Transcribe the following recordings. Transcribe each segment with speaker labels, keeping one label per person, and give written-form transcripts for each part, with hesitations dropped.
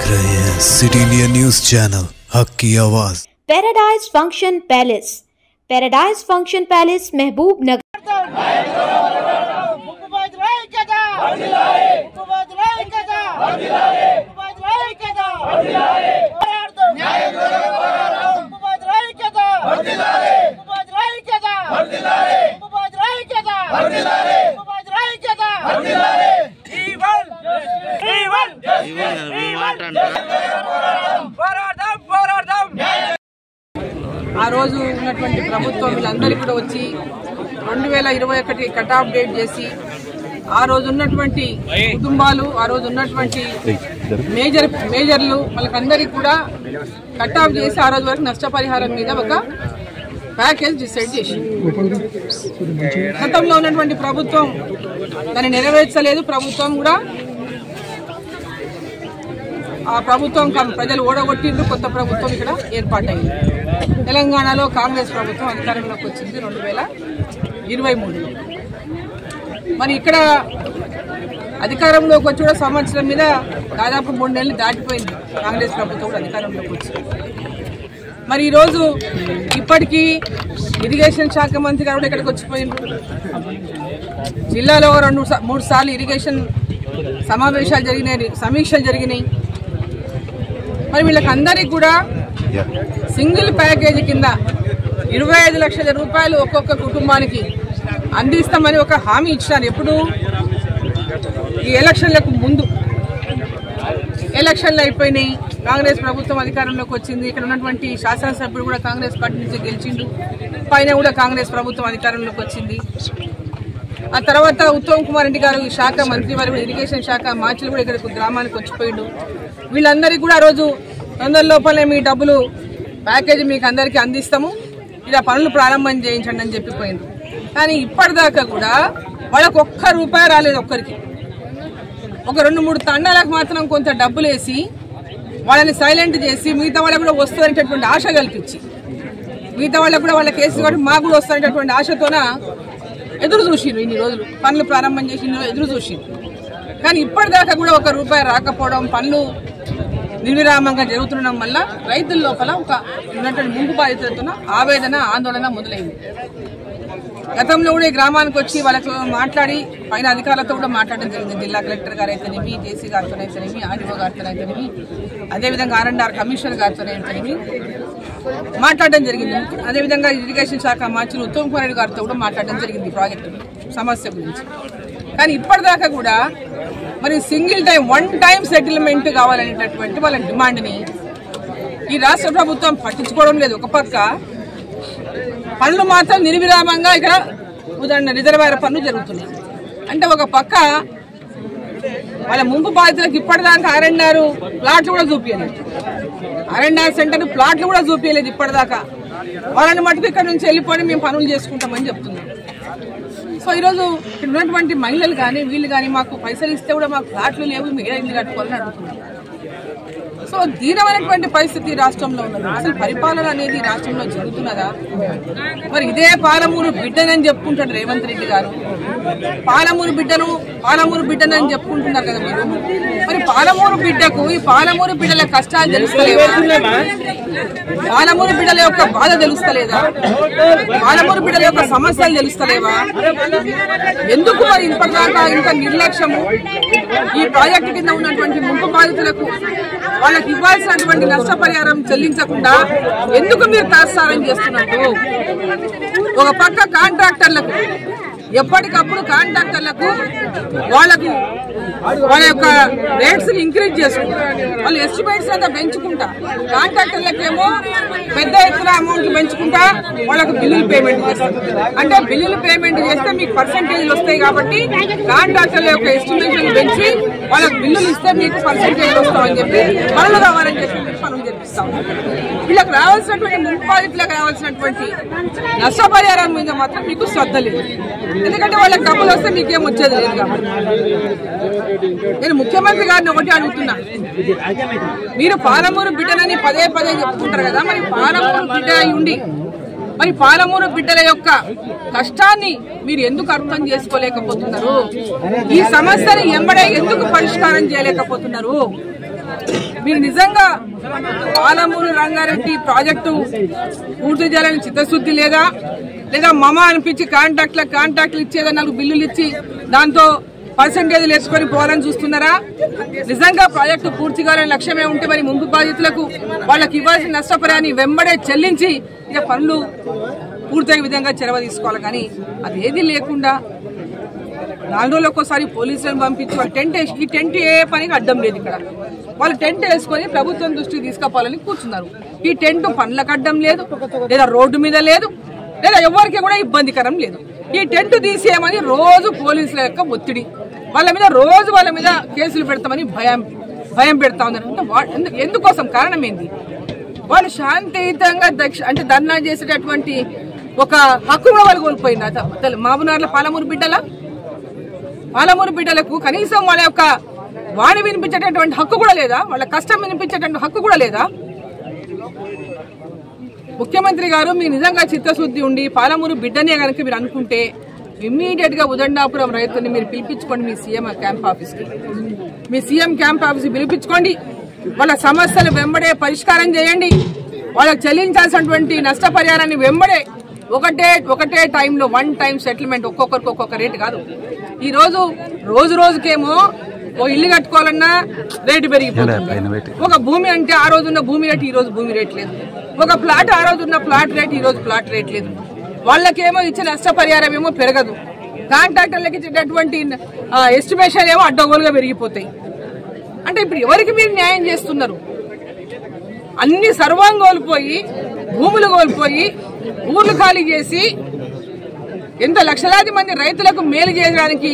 Speaker 1: देख रहे हैं सिटी इंडिया न्यूज चैनल हक की आवाज।
Speaker 2: Paradise function palace, paradise function palace महबूब नगर।
Speaker 3: ఆ రోజు ఉన్నటువంటి ప్రభుత్వం వీళ్ళందరూ కూడా వచ్చి 2021 కట్ ఆఫ్ డేట్ చేసి ఆ రోజు ఉన్నటువంటి కుటుంబాలు ఆ రోజు ఉన్నటువంటి మేజర్లు వాళ్ళకందరికీ కూడా కట్ ఆఫ్ చేసి ఆ రోజు వరకు నష్టపరిహారం మీద ఒక ప్యాకేజ్ డిసైడ్ చేసి గతంలో ఉన్నటువంటి ప్రభుత్వం దాన్ని నెరవేర్చలేదు. ప్రభుత్వం కూడా ఆ ప్రభుత్వం ప్రజలు ఓడగొట్టిండ్రు. కొత్త ప్రభుత్వం ఇక్కడ ఏర్పాటైంది. తెలంగాణలో కాంగ్రెస్ ప్రభుత్వం అధికారంలోకి వచ్చింది 2023లో. మరి ఇక్కడ అధికారంలోకి వచ్చి కూడా సంవత్సరం మీద దాదాపు 3 నెలలు దాటిపోయింది కాంగ్రెస్ ప్రభుత్వం కూడా అధికారంలోకి వచ్చింది. మరి ఈరోజు ఇప్పటికీ ఇరిగేషన్ శాఖ మంత్రి గారు కూడా ఇక్కడికి వచ్చిపోయిండ్రు. జిల్లాలో 2-3 సార్లు ఇరిగేషన్ సమావేశాలు జరిగినాయి, సమీక్షలు జరిగినాయి. మరి వీళ్ళకందరికీ కూడా సింగిల్ ప్యాకేజీ కింద 25 లక్షల రూపాయలు ఒక్కొక్క కుటుంబానికి అందిస్తామని ఒక హామీ ఇచ్చినారు. ఎప్పుడు ఈ ఎలక్షన్లకు ముందు. ఎలక్షన్లు అయిపోయినాయి, కాంగ్రెస్ ప్రభుత్వం అధికారంలోకి వచ్చింది. ఇక్కడ ఉన్నటువంటి శాసనసభ్యుడు కూడా కాంగ్రెస్ పార్టీ నుంచి గెలిచిండు. పైన కూడా కాంగ్రెస్ ప్రభుత్వం అధికారంలోకి వచ్చింది. ఆ తర్వాత ఉత్తమ్ కుమార్ రెడ్డి గారు ఈ శాఖ మంత్రి వారు ఇరిగేషన్ శాఖ మార్చులు కూడా ఇక్కడ గ్రామానికి వచ్చిపోయిండు. వీళ్ళందరికీ కూడా ఆ రోజు 100 లోపలే మీ డబ్బులు ప్యాకేజీ మీకు అందరికీ అందిస్తాము, ఇలా పనులు ప్రారంభం చేయించండి అని చెప్పిపోయింది. కానీ ఇప్పటిదాకా కూడా వాళ్ళకు ఒక్క రూపాయి రాలేదు. ఒక్కరికి ఒక 2-3 తండాలకు మాత్రం కొంత డబ్బులు వేసి వాళ్ళని సైలెంట్ చేసి మిగతా వాళ్ళకు కూడా వస్తుందనేటటువంటి ఆశ కల్పించి మిగతా వాళ్ళకు కూడా వాళ్ళ కేసు కాబట్టి మాకు కూడా వస్తున్నటువంటి ఆశతోన ఎదురు చూసిండ్రు. ఇన్ని రోజులు పనులు ప్రారంభం చేసి ఎదురు చూసిండ్రు. కానీ ఇప్పటిదాకా కూడా ఒక రూపాయి రాకపోవడం, పనులు నిర్విరామంగా జరుగుతుండడం వల్ల రైతుల లోపల ఒక ఉన్నటువంటి ముంపు బాధితులతో ఆవేదన ఆందోళన మొదలైంది. గతంలో కూడా ఈ గ్రామానికి వచ్చి వాళ్ళతో మాట్లాడి పైన అధికారులతో కూడా మాట్లాడడం జరిగింది. జిల్లా కలెక్టర్ గారు అయితేనేమి, జేసీ గారితో అయితేనేమి, ఆర్డీఓ గారితో అయితేనేమి, అదేవిధంగా R&R కమిషనర్ గారితో అయితేనేమి మాట్లాడడం జరిగింది. అదేవిధంగా ఇరిగేషన్ శాఖ మార్చులు ఉత్తమ్ కుమార్ రెడ్డి గారితో కూడా మాట్లాడడం జరిగింది ప్రాజెక్టు సమస్య గురించి. కానీ ఇప్పటిదాకా కూడా మరి సింగిల్ టైం 1 టైం సెటిల్మెంట్ కావాలనేటటువంటి వాళ్ళ డిమాండ్ని ఈ రాష్ట్ర ప్రభుత్వం పట్టించుకోవడం లేదు. ఒక పక్క పనులు మాత్రం నిర్విరామంగా ఇక్కడ ఉదాహరణ రిజర్వాయర్ పనులు జరుగుతున్నాయి. అంటే ఒక పక్క వాళ్ళ ముంపు బాధితులకు ఇప్పటిదాకా R&R ప్లాట్లు కూడా చూపించలేదు. R&R సెంటర్ ప్లాట్లు కూడా చూపించలేదు ఇప్పటిదాకా. వాళ్ళని మటుకు ఇక్కడ నుంచి వెళ్ళిపోయి మేము పనులు చేసుకుంటామని చెప్తున్నాం. సో ఈరోజు ఇక్కడ ఉన్నటువంటి మహిళలు కానీ వీళ్ళు కానీ మాకు పైసలు ఇస్తే కూడా మాకు ప్లాట్లు లేవు, మీరు ఇల్లు కట్టుకోవాలని అడుగుతున్నారు. సో దీనమైనటువంటి పరిస్థితి రాష్ట్రంలో ఉన్నది. అసలు పరిపాలన అనేది రాష్ట్రంలో జరుగుతున్నదా? మరి ఇదే పాలమూరు బిడ్డనని చెప్పుకుంటాడు రేవంత్ రెడ్డి గారు. పాలమూరు బిడ్డనని చెప్పుకుంటున్నారు కదా మీరు. మరి పాలమూరు బిడ్డకు ఈ పాలమూరు బిడ్డల కష్టాలు తెలుస్తలేవా? పాలమూరు బిడ్డల యొక్క బాధ తెలుస్తలేదా? పాలమూరు బిడ్డల యొక్క సమస్యలు తెలుస్తలేవా? ఎందుకు మరి ఇప్పటిదాకా ఇంత నిర్లక్ష్యము? ఈ ప్రాజెక్టు కింద ఉన్నటువంటి ముంపు బాధితులకు వాళ్ళకి ఇవ్వాల్సినటువంటి నష్టపరిహారం చెల్లించకుండా ఎందుకు మీరు తాత్సారం చేస్తున్నట్టు? ఒక పక్క కాంట్రాక్టర్లకు ఎప్పటికప్పుడు కాంట్రాక్టర్లకు వాళ్ళకు వాళ్ళ యొక్క రేట్స్ ఇంక్రీజ్ చేసుకుంటా, వాళ్ళు ఎస్టిమేట్స్ అంతా పెంచుకుంటా, కాంట్రాక్టర్లకేమో పెద్ద ఎత్తున అమౌంట్ పెంచుకుంటా వాళ్ళకు బిల్లులు పేమెంట్ చేస్తారు. అంటే బిల్లులు పేమెంట్ చేస్తే మీకు పర్సెంటేజ్లు వస్తాయి కాబట్టి కాంట్రాక్టర్ల యొక్క ఎస్టిమేషన్ పెంచి వాళ్ళకు బిల్లులు ఇస్తే మీకు పర్సెంటేజ్లు వస్తామని చెప్పి పనులు కావాలని చెప్పి పనులు చేపిస్తాం. వీళ్ళకి రావాల్సినటువంటి ముంపు బాధితులకు రావాల్సినటువంటి నష్టపరిహారం మీద మాత్రం మీకు శ్రద్ధ లేదు. ఎందుకంటే వాళ్ళకి డబ్బులు వస్తే మీకేం వచ్చేది లేదు కాబట్టి. నేను ముఖ్యమంత్రి గారిని ఒకటి అడుగుతున్నా, మీరు పాలమూరు బిడ్డనని పదే చెప్పుకుంటారు కదా, మరి పాలమూరు బిడ్డ ఉండి మరి పాలమూరు బిడ్డల యొక్క కష్టాన్ని మీరు ఎందుకు అర్థం చేసుకోలేకపోతున్నారు? ఈ సమస్యని ఎంబడే ఎందుకు పరిష్కారం చేయలేకపోతున్నారు? మీరు నిజంగా పాలమూరు రంగారెడ్డి ప్రాజెక్టు పూర్తి చేయాలని చిత్తశుద్ధి లేదా మమ అనిపించి కాంట్రాక్ట్లు ఇచ్చేదా 4 బిల్లులు ఇచ్చి దాంతో పర్సెంటేజ్లు వేసుకొని పోవాలని చూస్తున్నారా? నిజంగా ప్రాజెక్టు పూర్తి కావాలని లక్ష్యమే ఉంటే మరి ముందు బాధితులకు వాళ్ళకి ఇవ్వాల్సిన నష్టపరిహారాన్ని వెంబడే చెల్లించి ఇక పనులు పూర్తయ్యే విధంగా చొరవ తీసుకోవాలి. కానీ అదేది లేకుండా 4 రోజులకోసారి పోలీసులను పంపించి వాళ్ళు ఈ టెంట్ ఏ పనికి అడ్డం లేదు. ఇక్కడ వాళ్ళు టెంట్ వేసుకొని ప్రభుత్వం దృష్టికి తీసుకుపోవాలని కూర్చున్నారు. ఈ టెంట్ పనులకు అడ్డం లేదు, లేదా రోడ్డు మీద లేదు, లేదా ఎవరికి కూడా ఇబ్బందికరం లేదు. ఈ టెంట్ తీసేయమని రోజు పోలీసుల యొక్క ఒత్తిడి, వాళ్ళ మీద కేసులు పెడతామని భయం పెడతా ఉన్నారు. ఎందుకోసం? కారణం ఏంది? వాళ్ళు శాంతియుతంగా అంటే ధర్నా చేసేటటువంటి ఒక హక్కు కూడా వాళ్ళు కోల్పోయింది. మాబునార్ల పాలమూరు బిడ్డలకు కనీసం వాళ్ళ యొక్క వాణి వినిపించేటటువంటి హక్కు కూడా లేదా? వాళ్ళ కష్టం వినిపించేటటువంటి హక్కు కూడా లేదా? ముఖ్యమంత్రి గారు మీరు నిజంగా చిత్తశుద్ధి ఉండి పాలమూరు బిడ్డనే కనుక మీరు అనుకుంటే ఇమ్మీడియట్ గా ఉదండాపురం రైతుల్ని మీరు పిలిపించుకోండి. మీ సీఎం క్యాంప్ ఆఫీస్కి పిలిపించుకోండి. వాళ్ళ సమస్యలు వెంబడే పరిష్కారం చేయండి. వాళ్ళకి చెల్లించాల్సినటువంటి నష్టపరిహారాన్ని వెంబడే ఒకటే టైంలో 1 టైం సెటిల్మెంట్, ఒక్కొక్కరికి ఒక్కొక్క రేటు కాదు. ఈ రోజుకేమో ఓ ఇల్లు కట్టుకోవాలన్నా రేటు పెరిగిపోతుంది. ఒక భూమి అంటే ఆ రోజు ఉన్న భూమి రేటు ఈ రోజు భూమి రేట్ లేదు. ఒక ప్లాట్ ఆ రోజు ఉన్న ప్లాట్ రేట్ ఈ రోజు ప్లాట్ రేట్ లేదు. వాళ్ళకేమో ఇచ్చే నష్టపరిహారం ఏమో పెరగదు. కాంట్రాక్టర్లకు ఇచ్చేటటువంటి ఎస్టిమేషన్ ఏమో అడ్డగోలుగా పెరిగిపోతాయి. అంటే ఇప్పుడు ఎవరికి మీరు న్యాయం చేస్తున్నారు? అన్ని సర్వం కోల్పోయి, భూములు కోల్పోయి, ఊర్లు ఖాళీ చేసి ఎంత లక్షలాది మంది రైతులకు మేలు చేయడానికి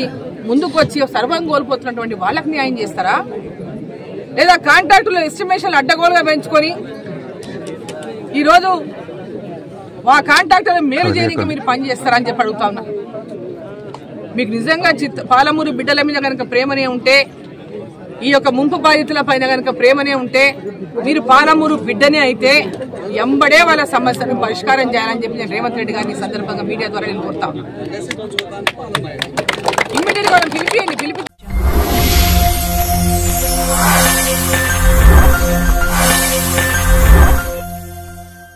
Speaker 3: ముందుకు వచ్చి సర్వం కోల్పోతున్నటువంటి వాళ్ళకి న్యాయం చేస్తారా? లేదా కాంట్రాక్టులు ఎస్టిమేషన్లు అడ్డగోలుగా పెంచుకొని ఈరోజు ఆ కాంట్రాక్టర్ మేలు చేయడానికి మీరు పనిచేస్తారా అని చెప్పి అడుగుతా ఉన్నా. మీకు నిజంగా పాలమూరు బిడ్డల మీద కనుక ప్రేమనే ఉంటే, ఈ యొక్క ముంపు బాధితుల పైన కనుక ప్రేమనే ఉంటే, మీరు పాలమూరు బిడ్డనే అయితే ఎంబడే వాళ్ళ సమస్యను పరిష్కారం చేయాలని చెప్పి నేను రేవంత్ రెడ్డి గారిని సందర్భంగా మీడియా ద్వారా నేను కోరుతా ఉన్నా. ఇమ్మీడియట్ గా పిలిపి